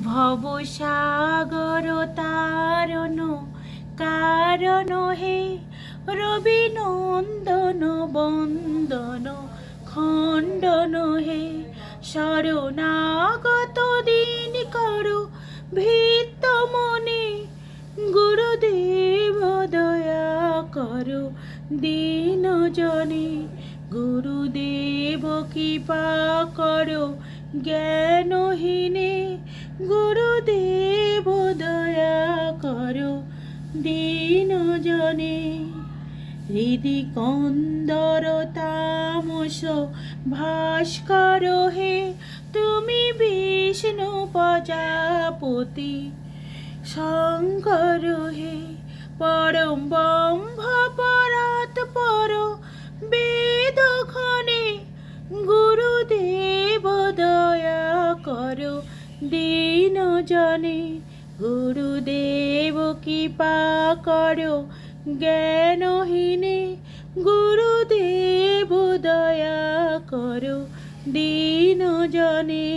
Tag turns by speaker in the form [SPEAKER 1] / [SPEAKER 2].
[SPEAKER 1] ভবসাগর তারণ কারণ হে, রবি নন্দন বন্দন খণ্ডন হে। শরণাগত দিন করো ভীত মনে, গুরুদেব দয়া করো দীন জনে। গুরুদেব কৃপা করো জ্ঞানহীনে, গুরুদেব দয়া করো দীন জনে। হৃদি কন্দর তামস ভাস্কর হে, তুমি বিষ্ণু প্রজাপতি শঙ্কর হে। পরম ব্রহ্ম পরাৎ পর বেদ খনে, গুরুদেব দয়া করো দীন জনে। গুরুদেব কৃপা করো জ্ঞানহীনে, গুরুদেব দয়া করো দীন জনে।